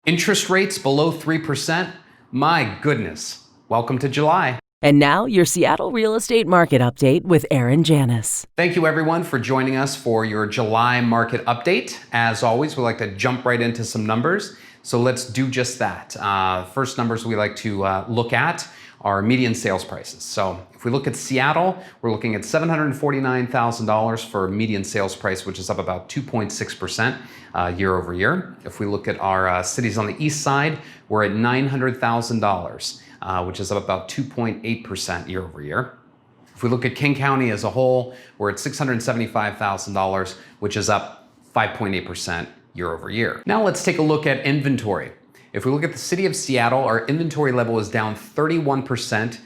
Interest rates below 3%? My goodness. Welcome to July. And now, your Seattle real estate market update with Aaron Janus. Thank you everyone for joining us for your July market update. As always, we like to jump right into some numbers. So let's do just that. First numbers we like to look at are median sales prices. So if we look at Seattle, we're looking at $749,000 for median sales price, which is up about 2.6% year over year. If we look at our cities on the east side, we're at $900,000, which is up about 2.8% year over year. If we look at King County as a whole, we're at $675,000, which is up 5.8% year over year. Now let's take a look at inventory. If we look at the city of Seattle, our inventory level is down 31%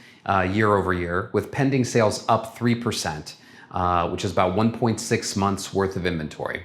year over year, with pending sales up 3%, which is about 1.6 months worth of inventory.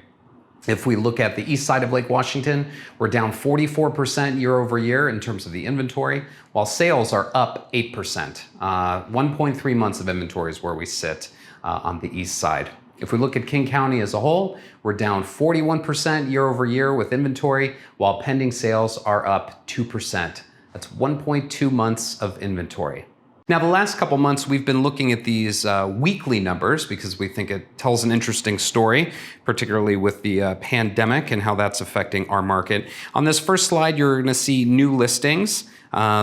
If we look at the east side of Lake Washington, we're down 44% year over year in terms of the inventory, while sales are up 8%. 1.3 months of inventory is where we sit on the east side. If we look at King County as a whole, we're down 41% year over year with inventory, while pending sales are up 2%. That's 1.2 months of inventory. Now, the last couple months, we've been looking at these weekly numbers because we think it tells an interesting story, particularly with the pandemic and how that's affecting our market. On this first slide, you're going to see new listings.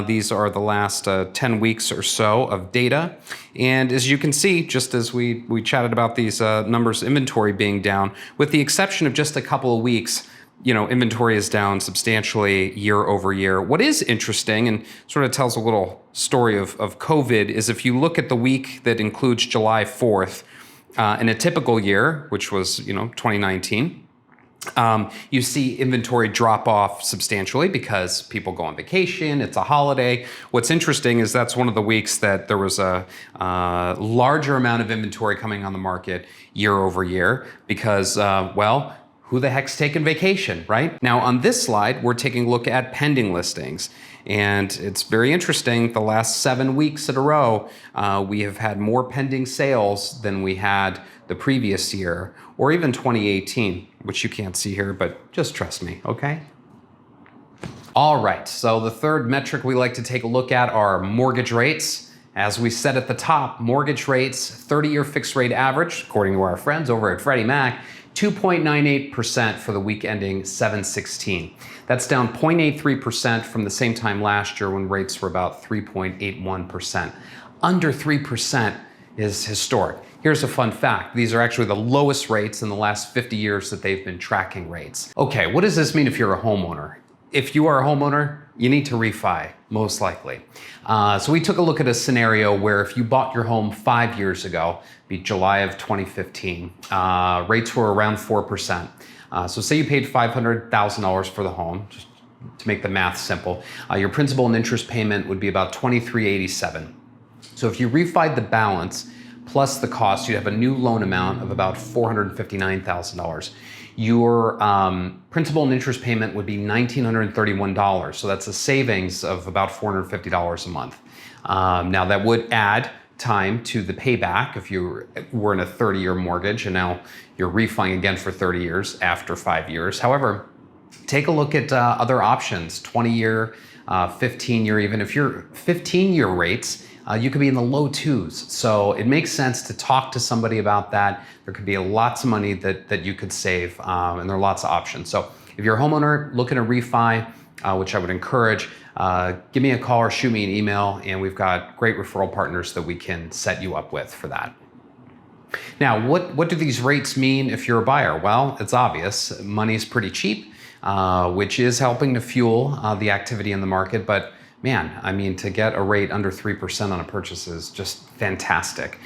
These are the last 10 weeks or so of data. And as you can see, just as we chatted about these numbers, inventory being down, with the exception of just a couple of weeks, inventory is down substantially year over year. What is interesting and sort of tells a little story of COVID is if you look at the week that includes July 4th, in a typical year, which was, 2019, you see inventory drop off substantially because people go on vacation, it's a holiday. What's interesting is that's one of the weeks that there was a larger amount of inventory coming on the market year over year because, who the heck's taking vacation, right? Now on this slide, we're taking a look at pending listings. And it's very interesting, the last 7 weeks in a row, we have had more pending sales than we had the previous year, or even 2018, which you can't see here, but just trust me, okay? All right, so the third metric we like to take a look at are mortgage rates. As we said at the top, mortgage rates, 30-year fixed rate average, according to our friends over at Freddie Mac, 2.98% for the week ending 7/16. That's down 0.83% from the same time last year when rates were about 3.81%. Under 3% is historic. Here's a fun fact. These are actually the lowest rates in the last 50 years that they've been tracking rates. Okay, what does this mean if you're a homeowner? If you are a homeowner, you need to refi, most likely. So we took a look at a scenario where if you bought your home 5 years ago, be July of 2015, rates were around 4%. So say you paid $500,000 for the home, just to make the math simple, your principal and interest payment would be about $2,387. So if you refied the balance plus the cost, you'd have a new loan amount of about $459,000. Your principal and interest payment would be $1,931. So that's a savings of about $450 a month. Now that would add time to the payback if you were in a 30-year mortgage and now you're refining again for 30 years after 5 years. However, take a look at other options, 20-year, 15-year, even if you're 15-year rates, you could be in the low twos. So it makes sense to talk to somebody about that. There could be lots of money that you could save, and there are lots of options. So if you're a homeowner looking to refi, which I would encourage, give me a call or shoot me an email, and we've got great referral partners that we can set you up with for that. Now, what do these rates mean if you're a buyer? Well, it's obvious. Money's pretty cheap, which is helping to fuel the activity in the market, but man, I mean, to get a rate under 3% on a purchase is just fantastic.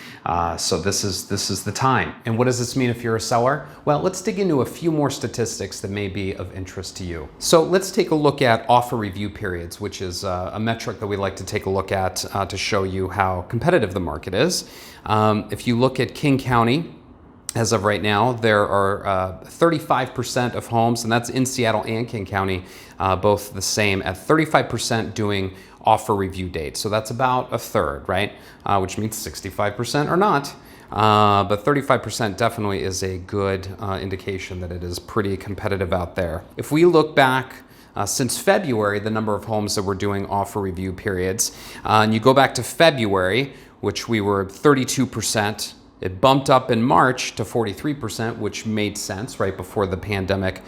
So this is the time. And what does this mean if you're a seller? Well, let's dig into a few more statistics that may be of interest to you. So let's take a look at offer review periods, which is a metric that we like to take a look at to show you how competitive the market is. If you look at King County, as of right now, there are 35% of homes, and that's in Seattle and King County, both the same, at 35% doing offer review dates. So that's about a third, right? Which means 65% are not. But 35% definitely is a good indication that it is pretty competitive out there. If we look back since February, the number of homes that were doing offer review periods. And you go back to February, which we were 32%. It bumped up in March to 43%, which made sense right before the pandemic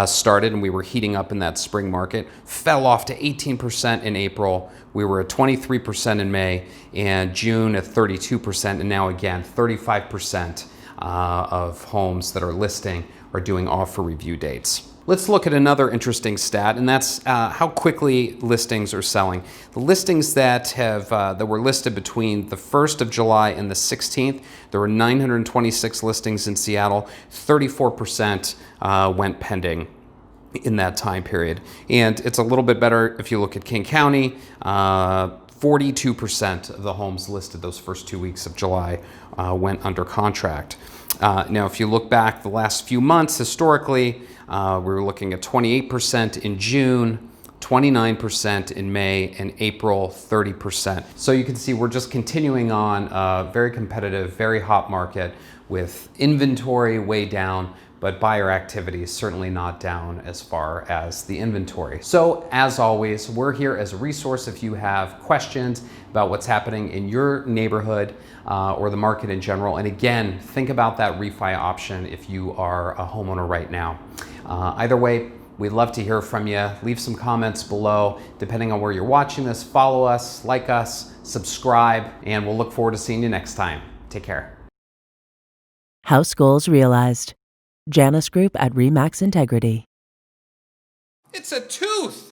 started and we were heating up in that spring market. Fell off to 18% in April. We were at 23% in May, and June at 32%, and now again 35% of homes that are listing are doing offer review dates. Let's look at another interesting stat, and that's how quickly listings are selling. The listings that were listed between the 1st of July and the 16th, there were 926 listings in Seattle. 34% went pending in that time period. And it's a little bit better if you look at King County. 42% of the homes listed those first 2 weeks of July went under contract. Now, if you look back the last few months, historically, we were looking at 28% in June, 29% in May, and April 30%. So you can see we're just continuing on a very competitive, very hot market with inventory way down, but buyer activity is certainly not down as far as the inventory. So as always, we're here as a resource if you have questions about what's happening in your neighborhood or the market in general. And again, think about that refi option if you are a homeowner right now. Either way, we'd love to hear from you. Leave some comments below, depending on where you're watching this. Follow us, like us, subscribe, and we'll look forward to seeing you next time. Take care. House goals realized. JanusGroup at RE/MAX Integrity. It's a tooth!